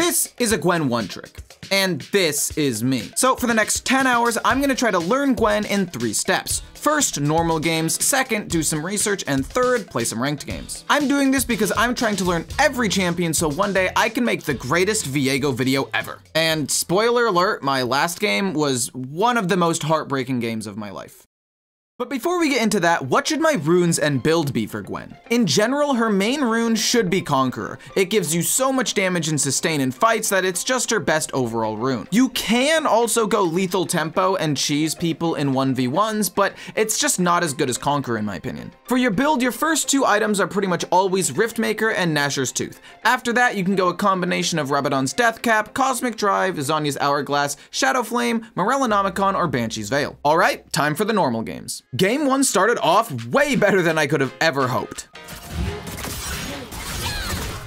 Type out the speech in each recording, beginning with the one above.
This is a Gwen one trick. And this is me. So for the next 10 hours, I'm gonna try to learn Gwen in 3 steps. First, normal games. Second, do some research. And third, play some ranked games. I'm doing this because I'm trying to learn every champion so one day I can make the greatest Viego video ever. And spoiler alert, my last game was one of the most heartbreaking games of my life. But before we get into that, what should my runes and build be for Gwen? In general, her main rune should be Conqueror. It gives you so much damage and sustain in fights that it's just her best overall rune. You can also go Lethal Tempo and cheese people in 1v1s, but it's just not as good as Conqueror in my opinion. For your build, your first 2 items are pretty much always Riftmaker and Nashor's Tooth. After that, you can go a combination of Rabadon's Deathcap, Cosmic Drive, Zhonya's Hourglass, Shadow Flame, Morellonomicon, or Banshee's Veil. Alright, time for the normal games. Game 1 started off way better than I could have ever hoped.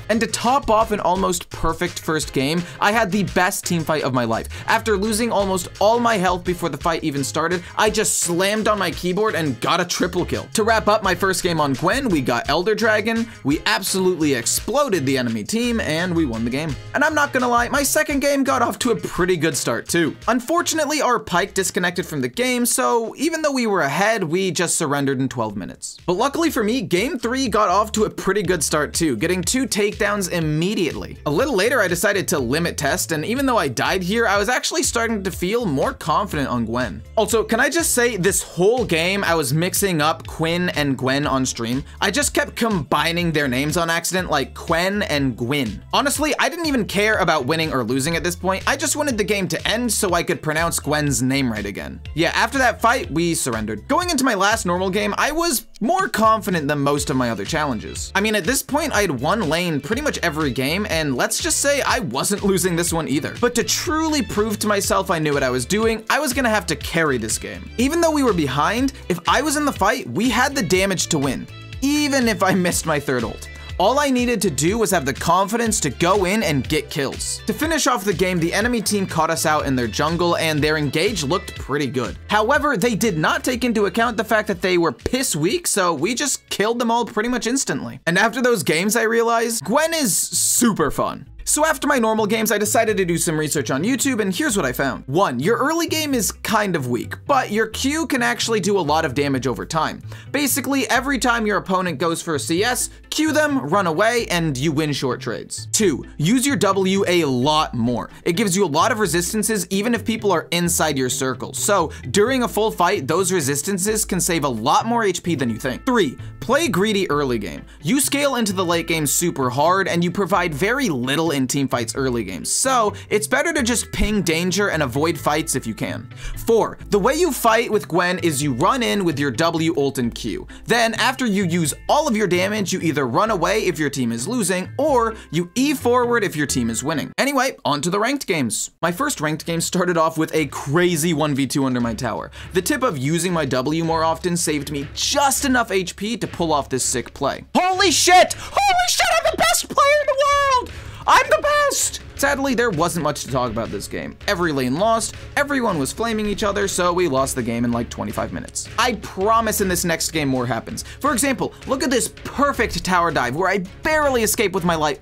And to top off an almost perfect first game, I had the best teamfight of my life. After losing almost all my health before the fight even started, I just slammed on my keyboard and got a triple kill. To wrap up my first game on Gwen, we got Elder Dragon, we absolutely exploded the enemy team, and we won the game. And I'm not gonna lie, my second game got off to a pretty good start too. Unfortunately, our Pyke disconnected from the game, so even though we were ahead, we just surrendered in 12 minutes. But luckily for me, game 3 got off to a pretty good start too, getting 2 takedowns immediately. A little later, I decided to limit test, and even though I died here, I was actually starting to feel more confident on Gwen. Also, can I just say, this whole game, I was mixing up Quinn and Gwen on stream. I just kept combining their names on accident, like Quen and Gwyn. Honestly, I didn't even care about winning or losing at this point. I just wanted the game to end so I could pronounce Gwen's name right again. Yeah, after that fight, we surrendered. Going into my last normal game, I was more confident than most of my other challenges. I mean, at this point, I had won lane pretty much every game, and let's just say I wasn't losing this one either. But to truly prove to myself I knew what I was doing, I was gonna have to carry this game. Even though we were behind, if I was in the fight, we had the damage to win, even if I missed my third ult. All I needed to do was have the confidence to go in and get kills. To finish off the game, the enemy team caught us out in their jungle and their engage looked pretty good. However, they did not take into account the fact that they were piss weak, so we just killed them all pretty much instantly. And after those games, I realized Gwen is super fun. So after my normal games, I decided to do some research on YouTube, and here's what I found. 1, your early game is kind of weak, but your Q can actually do a lot of damage over time. Basically, every time your opponent goes for a CS, Q them, run away, and you win short trades. 2, use your W a lot more. It gives you a lot of resistances even if people are inside your circle. So during a full fight, those resistances can save a lot more HP than you think. 3, play greedy early game. You scale into the late game super hard, and you provide very little in teamfights early games, so it's better to just ping danger and avoid fights if you can. 4, the way you fight with Gwen is you run in with your W, ult, and Q. Then after you use all of your damage, you either run away if your team is losing, or you E forward if your team is winning. Anyway, on to the ranked games. My first ranked game started off with a crazy 1v2 under my tower. The tip of using my W more often saved me just enough HP to pull off this sick play. Holy shit! Holy shit, I'm the best player in the world! I'm the best! Sadly, there wasn't much to talk about this game. Every lane lost, everyone was flaming each other, so we lost the game in like 25 minutes. I promise in this next game more happens. For example, look at this perfect tower dive where I barely escaped with my life.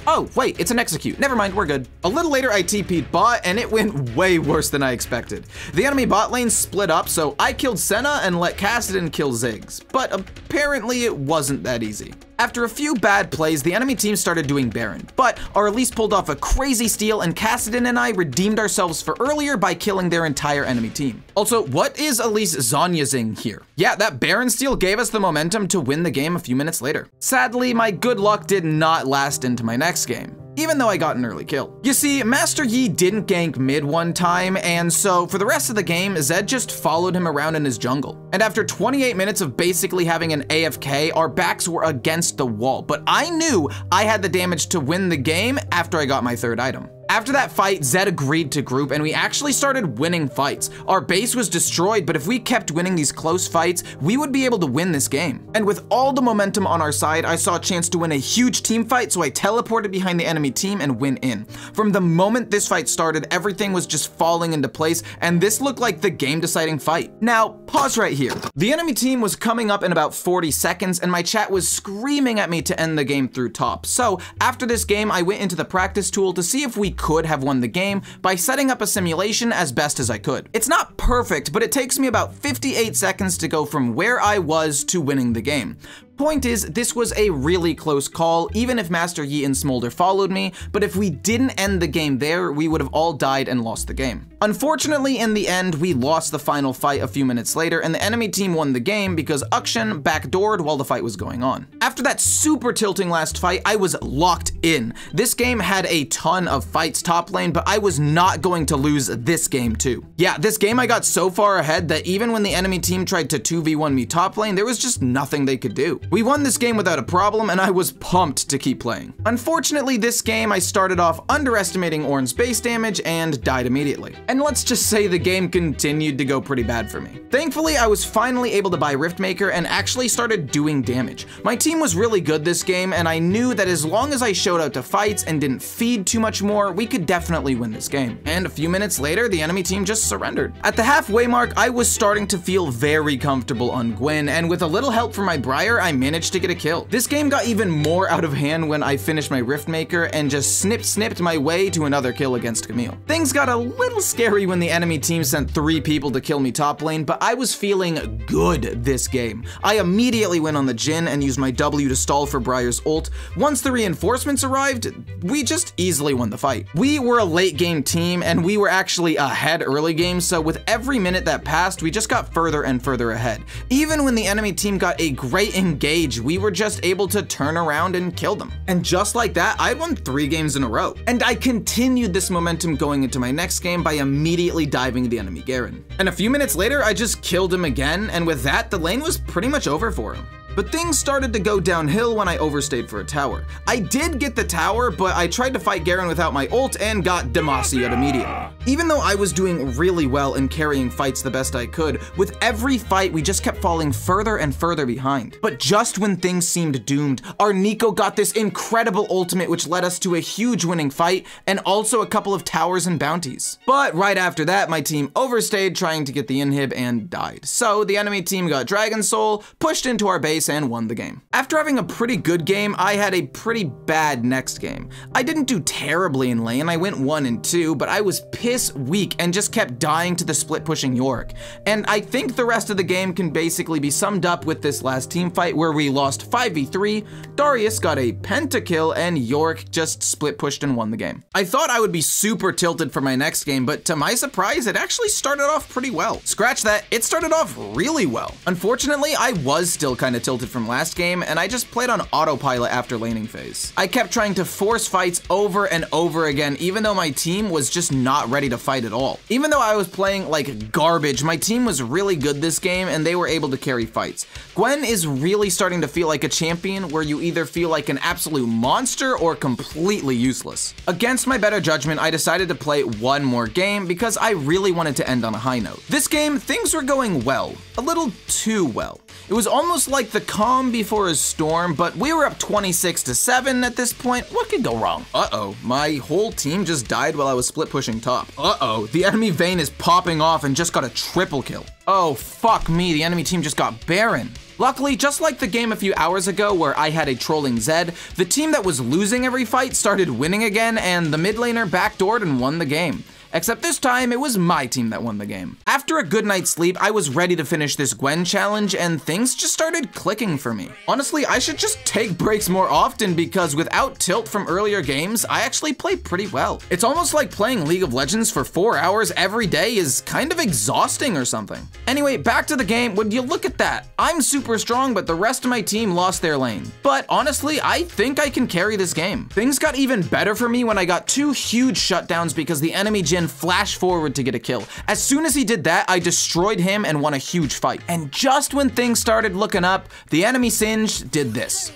Oh, wait, it's an execute. Never mind, we're good. A little later, I TP'd bot, and it went way worse than I expected. The enemy bot lane split up, so I killed Senna and let Kassadin kill Ziggs. But apparently, it wasn't that easy. After a few bad plays, the enemy team started doing Baron, but our Elise pulled off a crazy steal, and Kassadin and I redeemed ourselves for earlier by killing their entire enemy team. Also, what is Elise Zhonyazing here? Yeah, that Baron steal gave us the momentum to win the game a few minutes later. Sadly, my good luck did not last into my next game, even though I got an early kill. You see, Master Yi didn't gank mid one time, and so for the rest of the game, Zed just followed him around in his jungle. And after 28 minutes of basically having an AFK, our backs were against the wall, but I knew I had the damage to win the game after I got my third item. After that fight, Zed agreed to group and we actually started winning fights. Our base was destroyed, but if we kept winning these close fights, we would be able to win this game. And with all the momentum on our side, I saw a chance to win a huge team fight, so I teleported behind the enemy team and went in. From the moment this fight started, everything was just falling into place, and this looked like the game-deciding fight. Now, pause right here. The enemy team was coming up in about 40 seconds, and my chat was screaming at me to end the game through top. So, after this game, I went into the practice tool to see if we could have won the game by setting up a simulation as best as I could. It's not perfect, but it takes me about 58 seconds to go from where I was to winning the game. Point is, this was a really close call, even if Master Yi and Smolder followed me, but if we didn't end the game there, we would have all died and lost the game. Unfortunately, in the end, we lost the final fight a few minutes later, and the enemy team won the game because Akshan backdoored while the fight was going on. After that super tilting last fight, I was locked in. This game had a ton of fights top lane, but I was not going to lose this game too. Yeah, this game I got so far ahead that even when the enemy team tried to 2v1 me top lane, there was just nothing they could do. We won this game without a problem, and I was pumped to keep playing. Unfortunately, this game I started off underestimating Ornn's base damage and died immediately. And let's just say the game continued to go pretty bad for me. Thankfully, I was finally able to buy Riftmaker and actually started doing damage. My team was really good this game, and I knew that as long as I showed up to fights and didn't feed too much more, we could definitely win this game. And a few minutes later, the enemy team just surrendered. At the halfway mark, I was starting to feel very comfortable on Gwen, and with a little help from my Briar, I managed to get a kill. This game got even more out of hand when I finished my Riftmaker and just snipped my way to another kill against Camille. Things got a little scary when the enemy team sent 3 people to kill me top lane, but I was feeling good this game. I immediately went on the Jhin and used my W to stall for Briar's ult. Once the reinforcements arrived, we just easily won the fight. We were a late game team and we were actually ahead early game, so with every minute that passed, we just got further and further ahead. Even when the enemy team got a great engage, we were just able to turn around and kill them. And just like that, I won 3 games in a row. And I continued this momentum going into my next game by immediately diving the enemy Garen. And a few minutes later, I just killed him again, and with that, the lane was pretty much over for him. But things started to go downhill when I overstayed for a tower. I did get the tower, but I tried to fight Garen without my ult and got Demacia'd immediately. Even though I was doing really well in carrying fights the best I could, with every fight we just kept falling further and further behind. But just when things seemed doomed, our Neeko got this incredible ultimate which led us to a huge winning fight and also a couple of towers and bounties. But right after that, my team overstayed trying to get the inhib and died. So the enemy team got Dragon Soul, pushed into our base and won the game. After having a pretty good game, I had a pretty bad next game. I didn't do terribly in lane, I went 1 and 2, but I was piss weak and just kept dying to the split pushing Yorick. And I think the rest of the game can basically be summed up with this last team fight where we lost 5v3, Darius got a pentakill, and Yorick just split pushed and won the game. I thought I would be super tilted for my next game, but to my surprise, it actually started off pretty well. Scratch that, it started off really well. Unfortunately, I was still kind of tilted from last game, and I just played on autopilot after laning phase. I kept trying to force fights over and over again, even though my team was just not ready to fight at all. Even though I was playing like garbage, my team was really good this game, and they were able to carry fights. Gwen is really starting to feel like a champion where you either feel like an absolute monster or completely useless. Against my better judgment, I decided to play one more game because I really wanted to end on a high note. This game, things were going well, a little too well. It was almost like the calm before a storm, but we were up 26-7 at this point. What could go wrong? Uh-oh, my whole team just died while I was split pushing top. Uh-oh, the enemy Vayne is popping off and just got a triple kill. Oh, fuck me, the enemy team just got Baron. Luckily, just like the game a few hours ago where I had a trolling Zed, the team that was losing every fight started winning again, and the mid laner backdoored and won the game. Except this time, it was my team that won the game. After a good night's sleep, I was ready to finish this Gwen challenge, and things just started clicking for me. Honestly, I should just take breaks more often because without tilt from earlier games, I actually play pretty well. It's almost like playing League of Legends for 4 hours every day is kind of exhausting or something. Anyway, back to the game. Would you look at that? I'm super strong, but the rest of my team lost their lane. But honestly, I think I can carry this game. Things got even better for me when I got 2 huge shutdowns because the enemy Jhin flashed forward to get a kill. As soon as he did that, I destroyed him and won a huge fight. And just when things started looking up, the enemy Singed did this.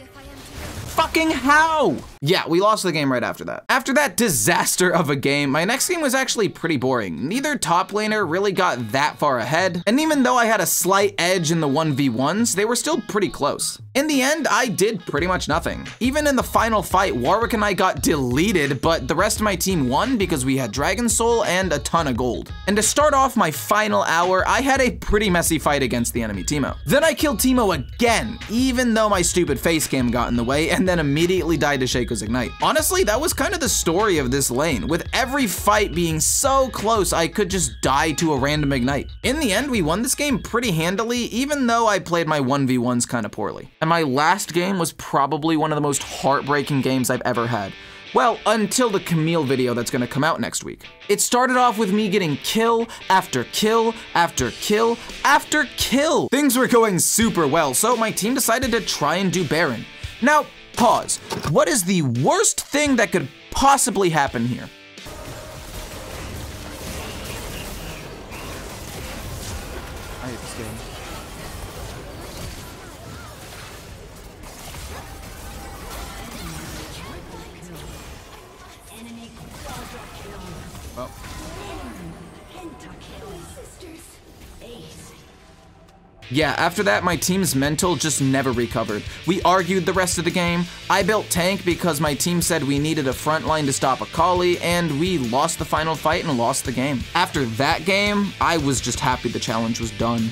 Fucking how? Yeah, we lost the game right after that. After that disaster of a game, my next game was actually pretty boring. Neither top laner really got that far ahead, and even though I had a slight edge in the 1v1s, they were still pretty close. In the end, I did pretty much nothing. Even in the final fight, Warwick and I got deleted, but the rest of my team won because we had Dragon Soul and a ton of gold. And to start off my final hour, I had a pretty messy fight against the enemy Teemo. Then I killed Teemo again, even though my stupid face cam got in the way, and then immediately died to Shaco's Ignite. Honestly, that was kind of the story of this lane, with every fight being so close I could just die to a random Ignite. In the end, we won this game pretty handily, even though I played my 1v1s kind of poorly. And my last game was probably one of the most heartbreaking games I've ever had. Well, until the Camille video that's gonna come out next week. It started off with me getting kill after kill after kill after kill. Things were going super well, so my team decided to try and do Baron. Now, pause. What is the worst thing that could possibly happen here? I hate this game. Well. Yeah, after that, my team's mental just never recovered. We argued the rest of the game. I built tank because my team said we needed a front line to stop Akali, and we lost the final fight and lost the game. After that game, I was just happy the challenge was done.